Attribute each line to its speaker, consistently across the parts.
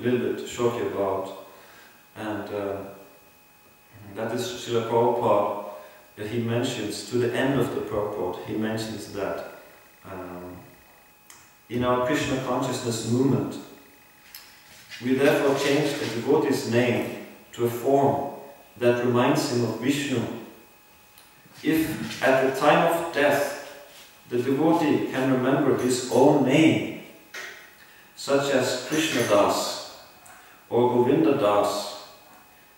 Speaker 1: a little bit shortly about, and that is Srila Prabhupada, that he mentions to the end of the purport, he mentions that in our Krishna consciousness movement, we therefore change the devotee's name to a form that reminds him of Vishnu. If at the time of death the devotee can remember his own name, such as Krishna Das or Govinda Das,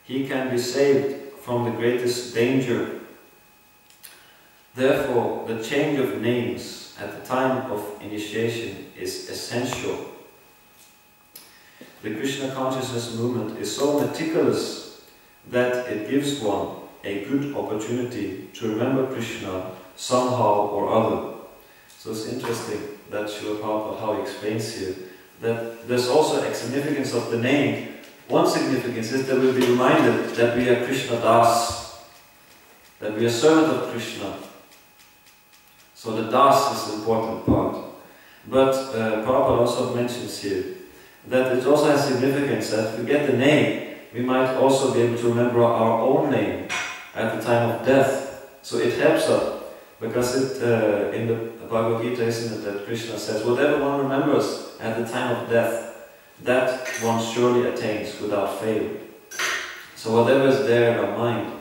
Speaker 1: he can be saved from the greatest danger. Therefore, the change of names at the time of initiation is essential. The Krishna consciousness movement is so meticulous that it gives one a good opportunity to remember Krishna somehow or other. So it's interesting that Srila Prabhupada, how he explains here, that there's also a significance of the name. One significance is that we'll be reminded that we are Krishna Das, that we are servant of Krishna. So the Das is the important part. But Prabhupada also mentions here that it also has significance that if we get the name, we might also be able to remember our own name at the time of death. So it helps us, because it, in the Bhagavad Gita, isn't it, that Krishna says, whatever one remembers at the time of death, that one surely attains without fail. So whatever is there in our mind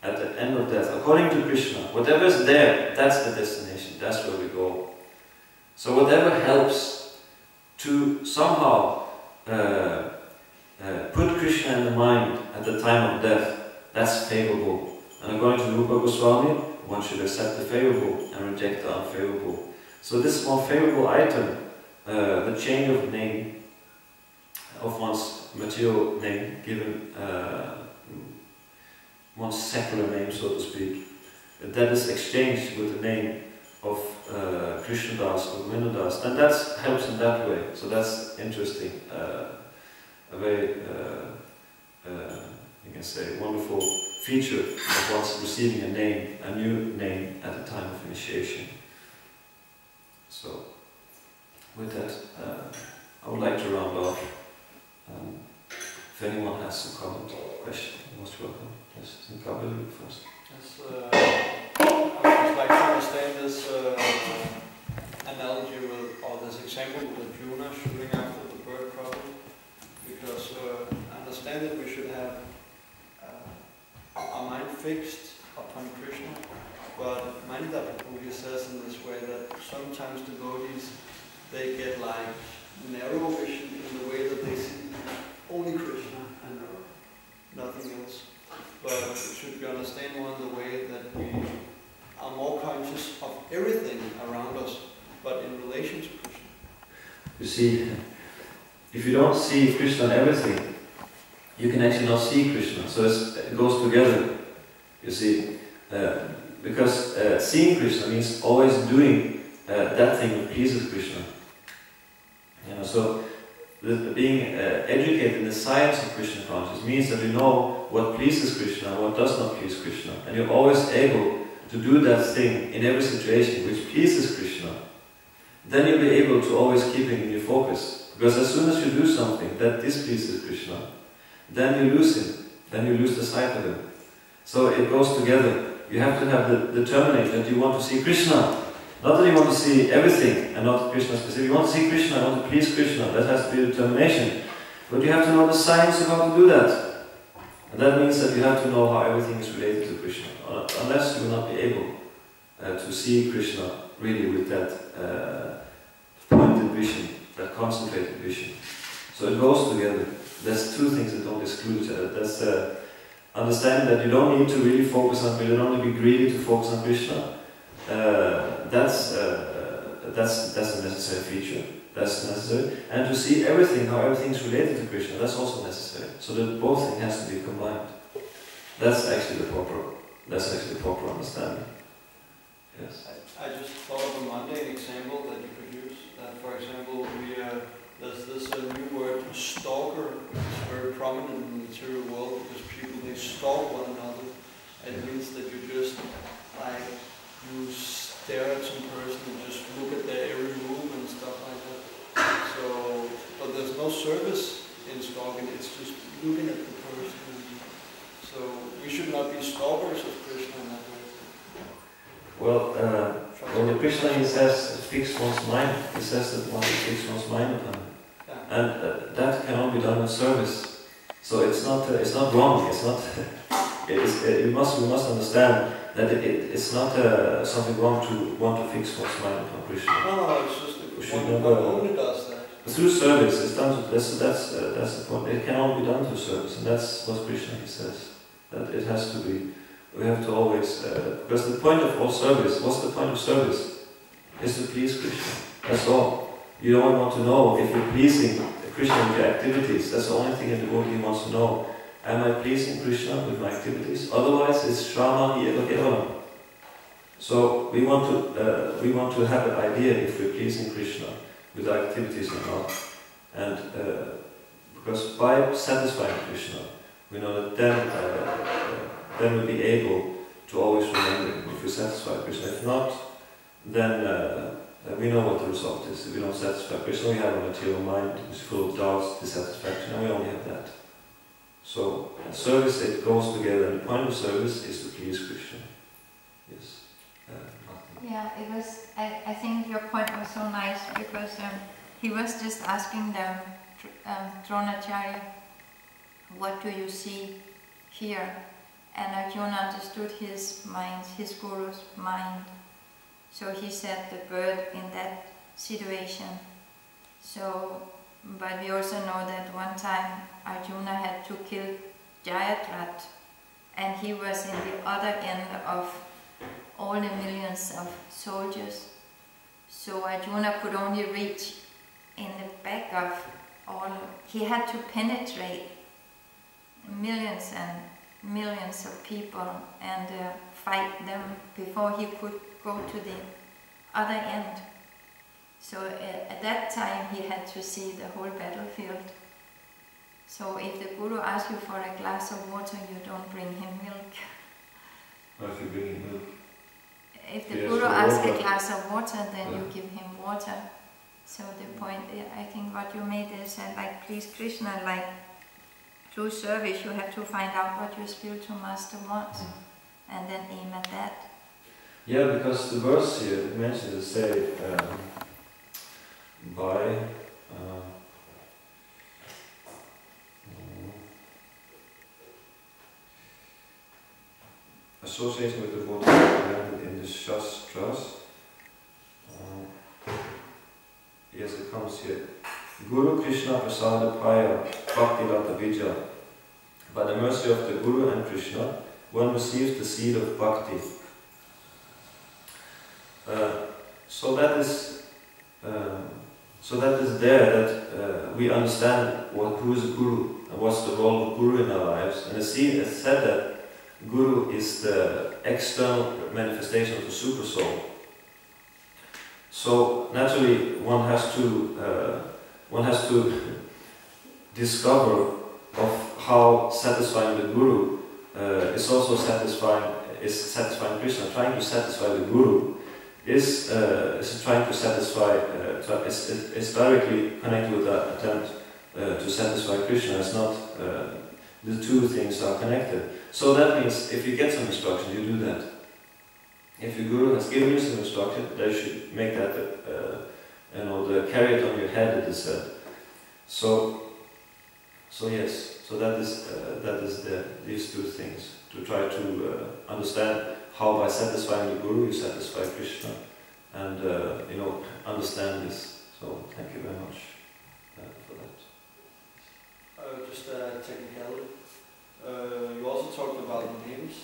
Speaker 1: at the end of death, according to Krishna, whatever is there, that's the destination, that's where we go. So whatever helps to somehow put Krishna in the mind at the time of death, that's favorable. And according to Rupa Goswami, one should accept the favorable and reject the unfavorable. So this more favorable item, the change of name, of one's material name, given one's secular name, so to speak, that is exchanged with the name of Krishna Das or Govinda Das, then that helps in that way. So that's interesting, a very, you can say, wonderful feature of one's receiving a name, a new name at the time of initiation. So, with that, I would like to round off. If anyone has some comment or question, you're most welcome. Yes, Kabul first.
Speaker 2: Yes, I would just like to understand this analogy with, or this example with Arjuna shooting after the bird problem, because I understand that we should have our mind fixed upon Krishna, but Manida Prabhuji says in this way that sometimes devotees, they get like narrow vision in the way that they see only Krishna and nothing else. But should we understand one the way that we are more conscious of everything around us, but in relation to Krishna?
Speaker 1: You see, if you don't see Krishna in everything, you can actually not see Krishna. So it goes together, you see. Because seeing Krishna means always doing that thing that pleases Krishna. You know, so being educated in the science of Krishna consciousness means that you know what pleases Krishna and what does not please Krishna. And you're always able to do that thing in every situation which pleases Krishna. Then you'll be able to always keep him in your focus. Because as soon as you do something that displeases Krishna, then you lose him. Then you lose the sight of him. So it goes together. You have to have the determination that you want to see Krishna. Not that you want to see everything and not Krishna specific. You want to see Krishna, you want to please Krishna. That has to be determination. But you have to know the science of how to do that. And that means that you have to know how everything is related to Krishna. Unless you will not be able to see Krishna really with that pointed vision, that concentrated vision. So it goes together. There's two things that don't exclude each other. That's understanding that you don't need to really focus on Krishna, you don't need to be greedy to focus on Krishna. That's a necessary feature. That's necessary. And to see everything, how everything is related to Krishna, that's also necessary. So that both things has to be combined. That's actually the proper understanding. Yes.
Speaker 2: I just thought of a mundane example that you could use. That, for example, there's this new word, stalker, which is very prominent in the material world because people, they stalk one another. It means that you just, like, you stare at some person and just look at their every move and stuff like that. So, but there's no service in stalking, it's just looking at the person. So we should not be stalkers of Krishna in that way.
Speaker 1: Well, when the Krishna, he says, fix one's mind, he says that one should fix one's mind upon him.
Speaker 2: Yeah.
Speaker 1: And that can only be done in service. So it's not wrong, it's not, we must understand that it's not something wrong to want to fix one's mind upon Krishna.
Speaker 2: No, it's just that one only does that.
Speaker 1: Through service, it's done. That's the point. It can only be done through service, and that's what Krishna he says. That it has to be. We have to always because the point of all service. What's the point of service? Is to please Krishna. That's all. You don't want to know if you're pleasing Krishna with your activities. That's the only thing a devotee wants to know. Am I pleasing Krishna with my activities? Otherwise, it's Shrama Eva Kevalam. So we want to have an idea if we're pleasing Krishna with our activities or not. And because by satisfying Krishna, we know that then we'll be able to always remember him if we satisfy Krishna. If not, then we know what the result is. If we don't satisfy Krishna, we have a material mind which is full of doubts, dissatisfaction, and we only have that. So service, it goes together, and the point of service is to please Krishna. Yes.
Speaker 3: Yeah, it was. I think your point was so nice because he was just asking them, Dronacharya, what do you see here? And Arjuna understood his mind, his guru's mind. So he said the bird in that situation. So, but we also know that one time Arjuna had to kill Jayadratha, and he was in the other end of all the millions of soldiers. So Arjuna could only reach in the back of all, he had to penetrate millions and millions of people and fight them before he could go to the other end. So at that time he had to see the whole battlefield. So if the Guru asks you for a glass of water, you don't bring him milk.
Speaker 1: Or if you bring him milk?
Speaker 3: If the Guru asks a glass of water, then you give him water. So the point, I think what you made is like please Krishna, like through service you have to find out what your spiritual master wants and then aim at that.
Speaker 1: Yeah, because the verse here mentions it say by association with the devotee recommended in the Shastras. Yes, it comes here. Guru Krishna Prasada Praya Bhakti Lata Vijja. By the mercy of the Guru and Krishna, one receives the seed of bhakti. So that is there that we understand who is a Guru and what's the role of Guru in our lives. And it's said that Guru is the external manifestation of the Super Soul. So naturally, one has to discover of how satisfying the Guru is also satisfying Krishna. Trying to satisfy the Guru is trying to satisfy. It's directly connected with that attempt to satisfy Krishna. It's not the two things are connected. So that means if you get some instruction, you do that. If your Guru has given you some instruction, they should make that, carry it on your head, it is said. So yes, so that is these two things, to try to understand how by satisfying the Guru you satisfy Krishna, and understand this. So thank you very much for that.
Speaker 2: Just a technicality. You also talked about the names.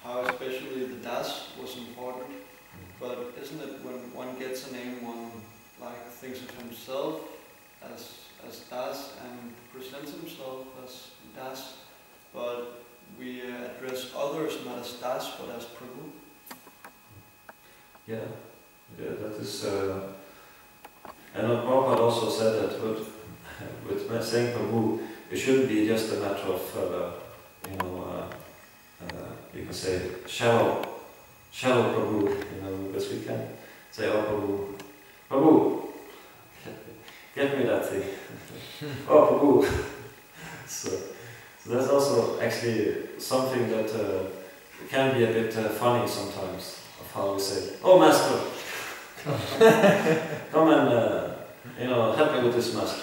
Speaker 2: How especially the das was important, but isn't it when one gets a name, one like thinks of himself as das and presents himself as das, but we address others not as das but as Prabhu.
Speaker 1: Yeah, that is. And Prabhupada also said that with saying Prabhu, it shouldn't be just a matter of you can say shallow Prabhu, because we can say, oh Prabhu, get me that thing. Oh, Prabhu. So that's also actually something that can be a bit funny sometimes, of how we say, "Oh, Master, come and help me with this, Master."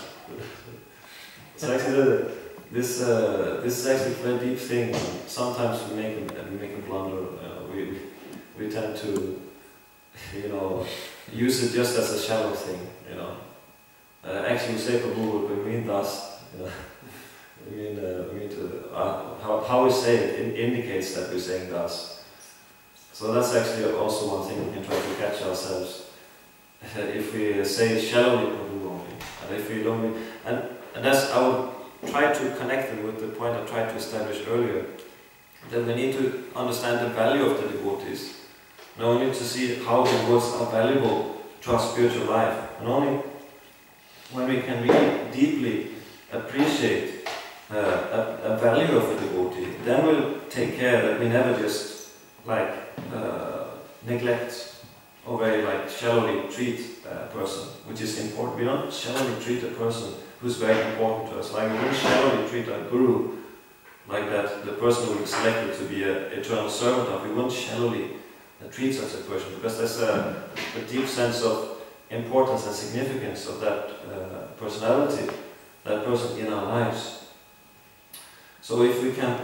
Speaker 1: It's actually this is actually a very deep thing. Sometimes we make a blunder. We tend to use it just as a shallow thing. Actually, we say Prabhu, we mean das. We mean how we say it indicates that we're saying das. So that's actually also one thing we can try to catch ourselves. If we say shallowly Prabhu only, and if we don't, and that's, I would try to connect it with the point I tried to establish earlier, that we need to understand the value of the devotees. Not only to see how the devotees are valuable to our spiritual life, and only when we can really deeply appreciate a value of a devotee, then we'll take care that we never just neglect or very shallowly treat a person, which is important. We don't shallowly treat a person who's very important to us. Like we don't shallowly treat a guru like that, the person who is selected to be an eternal servant of. We won't shallowly treat such a person, because there's a deep sense of importance and significance of that personality, that person in our lives. So if we can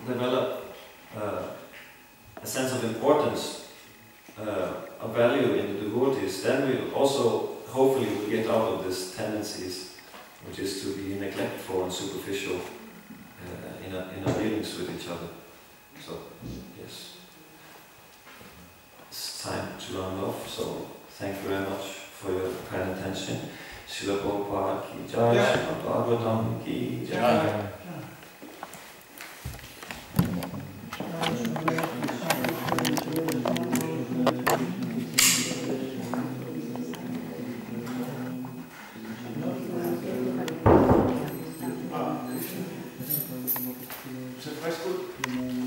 Speaker 1: develop a sense of importance, a value in the devotees, then we also hopefully will get out of these tendencies, which is to be neglectful and superficial in our dealings with each other. So yes, it's time to round off. So thank you very much for your kind attention. Srila Prabhupada ki jai, Srila Bhagavatam ki jai.
Speaker 4: Você faz tudo.